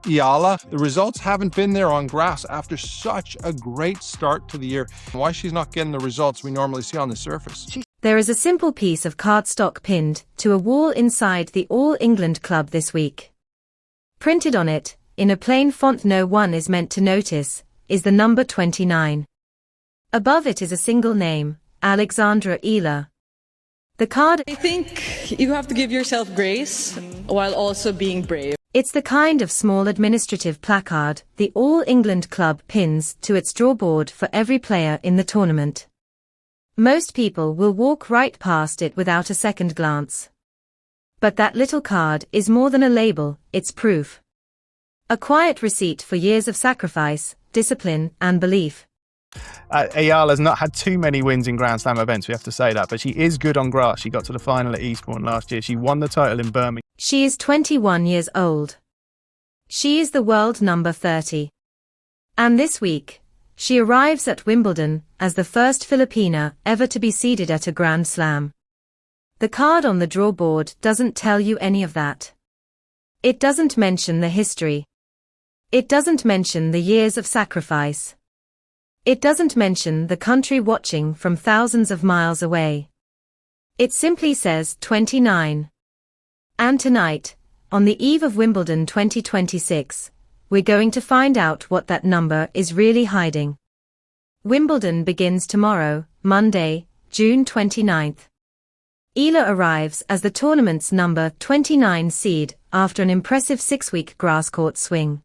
Eala. The results haven't been there on grass after such a great start to the year. Why she's not getting the results we normally see on the surface? There is a simple piece of cardstock pinned to a wall inside the All England club this week. Printed on it, in a plain font no one is meant to notice, is the number 29. Above it is a single name, Alexandra Eala. The card... I think you have to give yourself grace while also being brave. It's the kind of small administrative placard the All England club pins to its drawboard for every player in the tournament. Most people will walk right past it without a second glance. But that little card is more than a label, it's proof. A quiet receipt for years of sacrifice, discipline, and belief. Eala's not had too many wins in Grand Slam events, we have to say that, but she is good on grass. She got to the final at Eastbourne last year. She won the title in Birmingham. She is 21 years old. She is the world number 30. And this week, she arrives at Wimbledon as the first Filipina ever to be seeded at a Grand Slam. The card on the drawboard doesn't tell you any of that. It doesn't mention the history. It doesn't mention the years of sacrifice. It doesn't mention the country watching from thousands of miles away. It simply says 29. And tonight, on the eve of Wimbledon 2026, we're going to find out what that number is really hiding. Wimbledon begins tomorrow, Monday, June 29th. Eala arrives as the tournament's number 29 seed after an impressive 6-week grass court swing.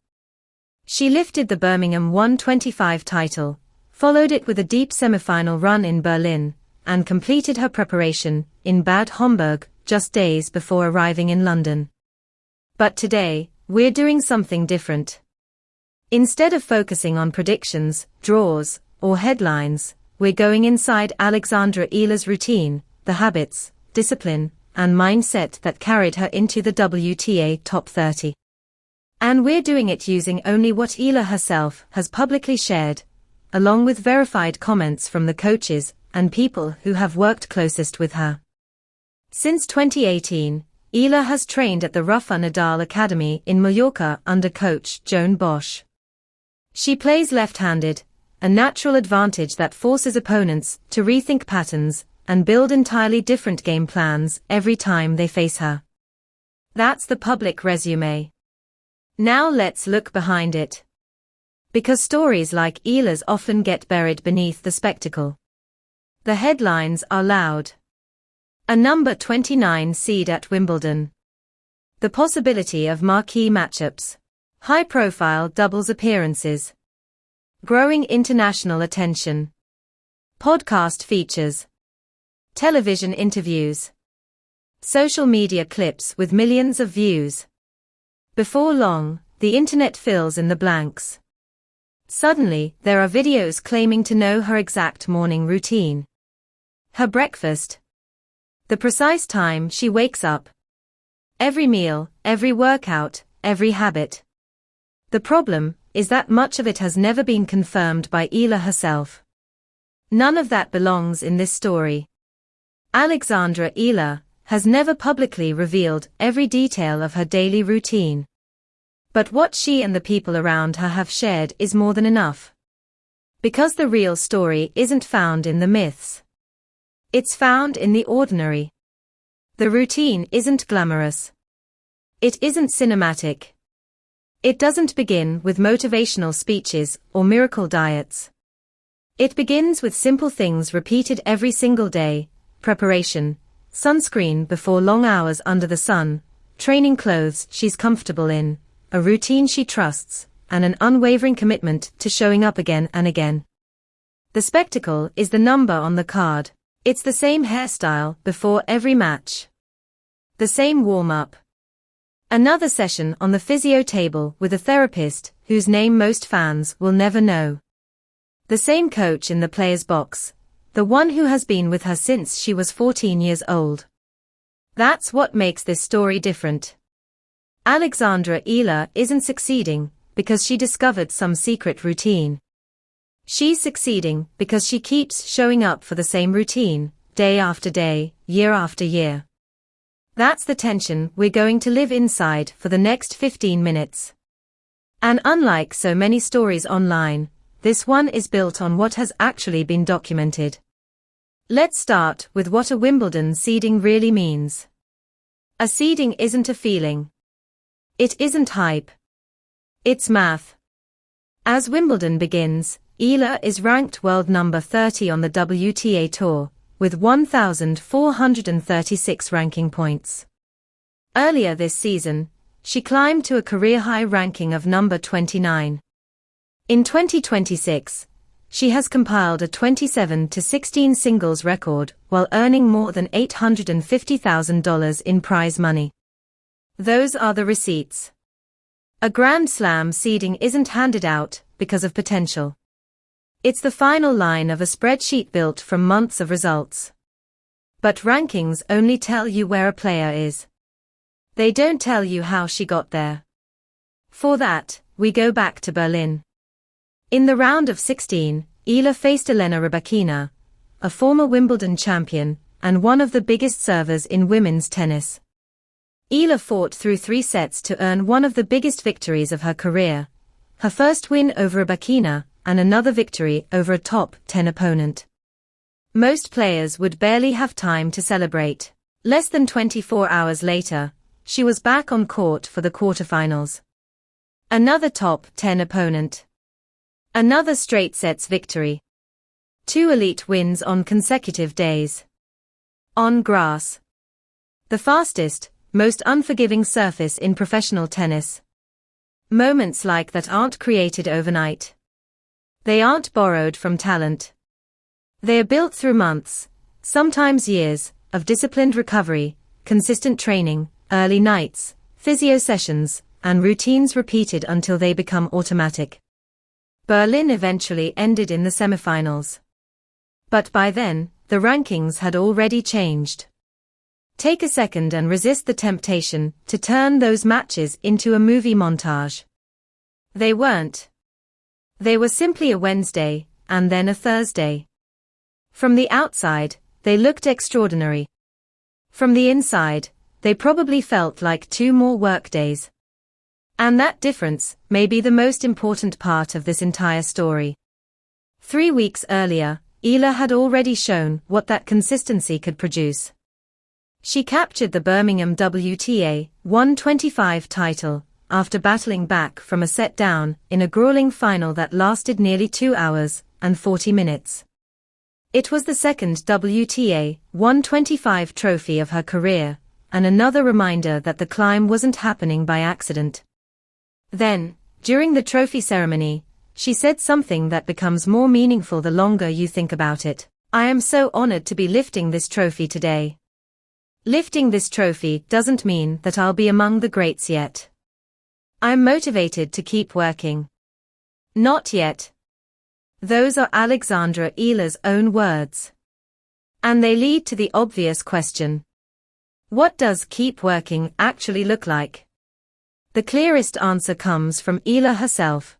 She lifted the Birmingham 125 title, followed it with a deep semi-final run in Berlin, and completed her preparation in Bad Homburg just days before arriving in London. But today, we're doing something different. Instead of focusing on predictions, draws, or headlines, we're going inside Alexandra Eala's routine, the habits, discipline, and mindset that carried her into the WTA top 30. And we're doing it using only what Eala herself has publicly shared, along with verified comments from the coaches and people who have worked closest with her. Since 2018, Eala has trained at the Rafa Nadal Academy in Mallorca under coach Joan Bosch. She plays left-handed, a natural advantage that forces opponents to rethink patterns and build entirely different game plans every time they face her. That's the public resume. Now let's look behind it. Because stories like Eala's often get buried beneath the spectacle. The headlines are loud. A number 29 seed at Wimbledon. The possibility of marquee matchups. High-profile doubles appearances. Growing international attention. Podcast features. Television interviews. Social media clips with millions of views. Before long, the internet fills in the blanks. Suddenly, there are videos claiming to know her exact morning routine. Her breakfast. The precise time she wakes up. Every meal, every workout, every habit. The problem is that much of it has never been confirmed by Eala herself. None of that belongs in this story. Alexandra Eala has never publicly revealed every detail of her daily routine. But what she and the people around her have shared is more than enough. Because the real story isn't found in the myths. It's found in the ordinary. The routine isn't glamorous. It isn't cinematic. It doesn't begin with motivational speeches or miracle diets. It begins with simple things repeated every single day: preparation, sunscreen before long hours under the sun, training clothes she's comfortable in, a routine she trusts, and an unwavering commitment to showing up again and again. The spectacle is the number on the card. It's the same hairstyle before every match. The same warm-up. Another session on the physio table with a therapist whose name most fans will never know. The same coach in the player's box, the one who has been with her since she was 14 years old. That's what makes this story different. Alexandra Eala isn't succeeding because she discovered some secret routine. She's succeeding because she keeps showing up for the same routine, day after day, year after year. That's the tension we're going to live inside for the next 15 minutes. And unlike so many stories online, this one is built on what has actually been documented. Let's start with what a Wimbledon seeding really means. A seeding isn't a feeling. It isn't hype. It's math. As Wimbledon begins, Eala is ranked world number 30 on the WTA Tour, with 1,436 ranking points. Earlier this season, she climbed to a career-high ranking of number 29. In 2026, she has compiled a 27-16 singles record while earning more than $850,000 in prize money. Those are the receipts. A Grand Slam seeding isn't handed out because of potential. It's the final line of a spreadsheet built from months of results. But rankings only tell you where a player is. They don't tell you how she got there. For that, we go back to Berlin. In the round of 16, Eala faced Elena Rybakina, a former Wimbledon champion and one of the biggest servers in women's tennis. Eala fought through 3 sets to earn one of the biggest victories of her career, her first win over Rybakina and another victory over a top 10 opponent. Most players would barely have time to celebrate. Less than 24 hours later, she was back on court for the quarterfinals. Another top 10 opponent. Another straight sets victory. 2 elite wins on consecutive days. On grass. The fastest, most unforgiving surface in professional tennis. Moments like that aren't created overnight. They aren't borrowed from talent. They are built through months, sometimes years, of disciplined recovery, consistent training, early nights, physio sessions, and routines repeated until they become automatic. Berlin eventually ended in the semifinals. But by then, the rankings had already changed. Take a second and resist the temptation to turn those matches into a movie montage. They weren't. They were simply a Wednesday, and then a Thursday. From the outside, they looked extraordinary. From the inside, they probably felt like 2 more workdays. And that difference may be the most important part of this entire story. 3 weeks earlier, Eala had already shown what that consistency could produce. She captured the Birmingham WTA 125 title after battling back from a set down in a grueling final that lasted nearly 2 hours and 40 minutes. It was the second WTA 125 trophy of her career, and another reminder that the climb wasn't happening by accident. Then, during the trophy ceremony, she said something that becomes more meaningful the longer you think about it. "I am so honored to be lifting this trophy today. Lifting this trophy doesn't mean that I'll be among the greats yet. I'm motivated to keep working. Not yet." Those are Alexandra Eala's own words. And they lead to the obvious question. What does keep working actually look like? The clearest answer comes from Eala herself.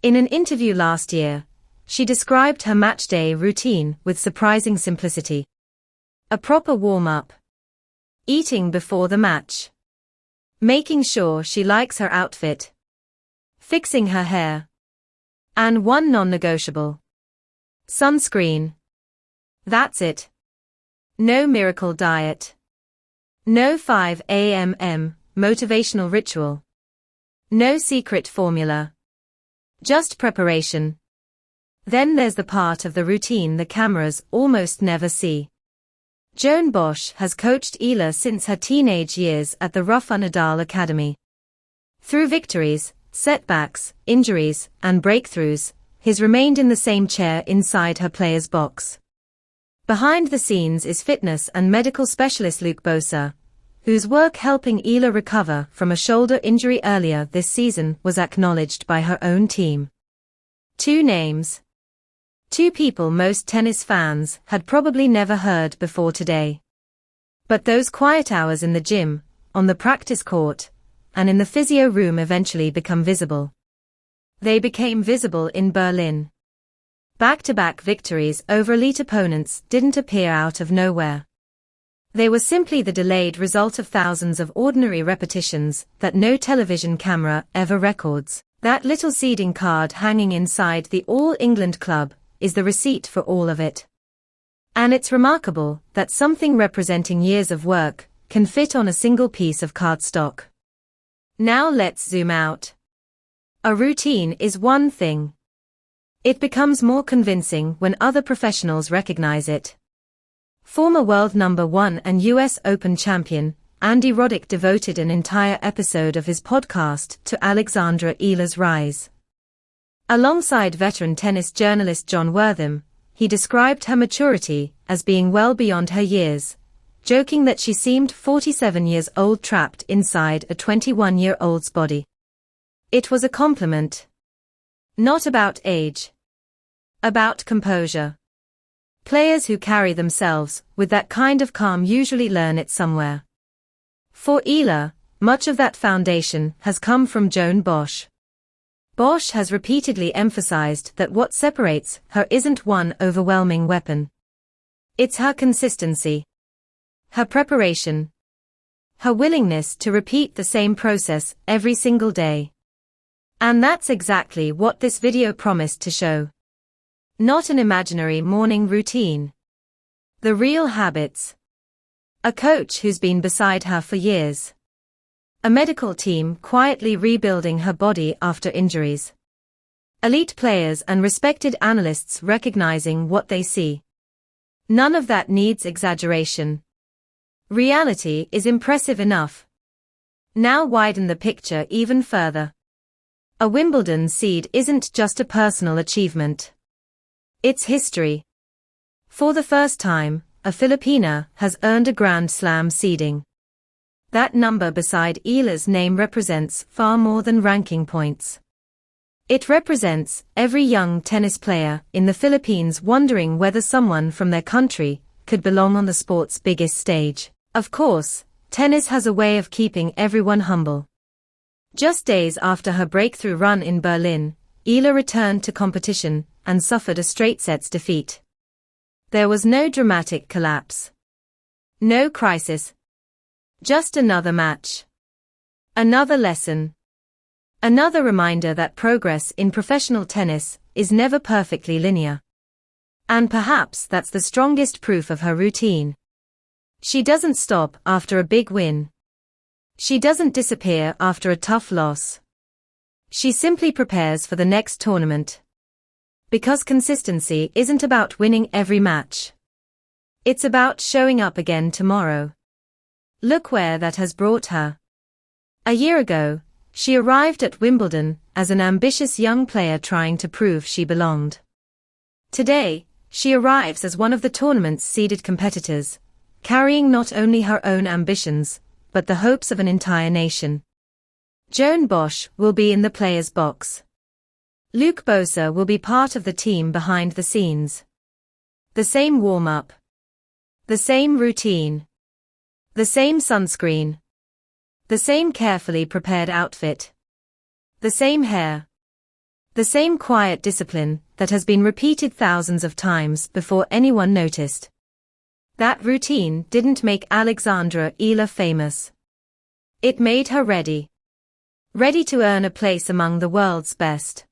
In an interview last year, she described her matchday routine with surprising simplicity. A proper warm-up. Eating before the match. Making sure she likes her outfit. Fixing her hair. And one non-negotiable. Sunscreen. That's it. No miracle diet. No 5 a.m. motivational ritual. No secret formula. Just preparation. Then there's the part of the routine the cameras almost never see. Joan Bosch has coached Eala since her teenage years at the Rafa Nadal Academy. Through victories, setbacks, injuries, and breakthroughs, he's remained in the same chair inside her player's box. Behind the scenes is fitness and medical specialist Luke Bosa, whose work helping Eala recover from a shoulder injury earlier this season was acknowledged by her own team. 2 names. 2 people most tennis fans had probably never heard before today. But those quiet hours in the gym, on the practice court, and in the physio room eventually become visible. They became visible in Berlin. Back-to-back victories over elite opponents didn't appear out of nowhere. They were simply the delayed result of thousands of ordinary repetitions that no television camera ever records. That little seeding card hanging inside the All England Club is the receipt for all of it. And it's remarkable that something representing years of work can fit on a single piece of cardstock. Now let's zoom out. A routine is one thing. It becomes more convincing when other professionals recognize it. Former world number 1 and US Open champion Andy Roddick devoted an entire episode of his podcast to Alexandra Eala's rise. Alongside veteran tennis journalist John Wortham, he described her maturity as being well beyond her years, joking that she seemed 47 years old trapped inside a 21-year-old's body. It was a compliment. Not about age. About composure. Players who carry themselves with that kind of calm usually learn it somewhere. For Eala, much of that foundation has come from Joan Bosch. Bosch has repeatedly emphasized that what separates her isn't one overwhelming weapon. It's her consistency. Her preparation. Her willingness to repeat the same process every single day. And that's exactly what this video promised to show. Not an imaginary morning routine. The real habits. A coach who's been beside her for years. A medical team quietly rebuilding her body after injuries. Elite players and respected analysts recognizing what they see. None of that needs exaggeration. Reality is impressive enough. Now widen the picture even further. A Wimbledon seed isn't just a personal achievement. It's history. For the first time, a Filipina has earned a Grand Slam seeding. That number beside Eala's name represents far more than ranking points. It represents every young tennis player in the Philippines wondering whether someone from their country could belong on the sport's biggest stage. Of course, tennis has a way of keeping everyone humble. Just days after her breakthrough run in Berlin, Eala returned to competition and suffered a straight sets defeat. There was no dramatic collapse. No crisis. Just another match. Another lesson. Another reminder that progress in professional tennis is never perfectly linear. And perhaps that's the strongest proof of her routine. She doesn't stop after a big win. She doesn't disappear after a tough loss. She simply prepares for the next tournament. Because consistency isn't about winning every match. It's about showing up again tomorrow. Look where that has brought her. A year ago, she arrived at Wimbledon as an ambitious young player trying to prove she belonged. Today, she arrives as one of the tournament's seeded competitors, carrying not only her own ambitions, but the hopes of an entire nation. Joan Bosch will be in the players' box. Luke Bosa will be part of the team behind the scenes. The same warm-up. The same routine. The same sunscreen. The same carefully prepared outfit. The same hair. The same quiet discipline that has been repeated thousands of times before anyone noticed. That routine didn't make Alexandra Eala famous. It made her ready. Ready to earn a place among the world's best.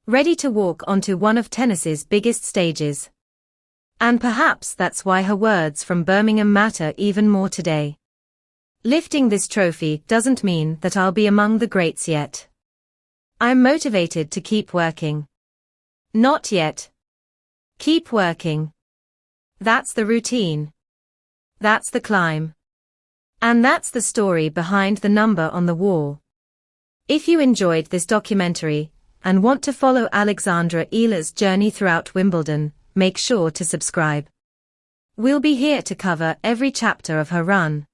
Ready to walk onto one of tennis's biggest stages. And perhaps that's why her words from Birmingham matter even more today. Lifting this trophy doesn't mean that I'll be among the greats yet. I'm motivated to keep working. Not yet. Keep working. That's the routine. That's the climb. And that's the story behind the number on the wall. If you enjoyed this documentary and want to follow Alexandra Eala's journey throughout Wimbledon, make sure to subscribe. We'll be here to cover every chapter of her run.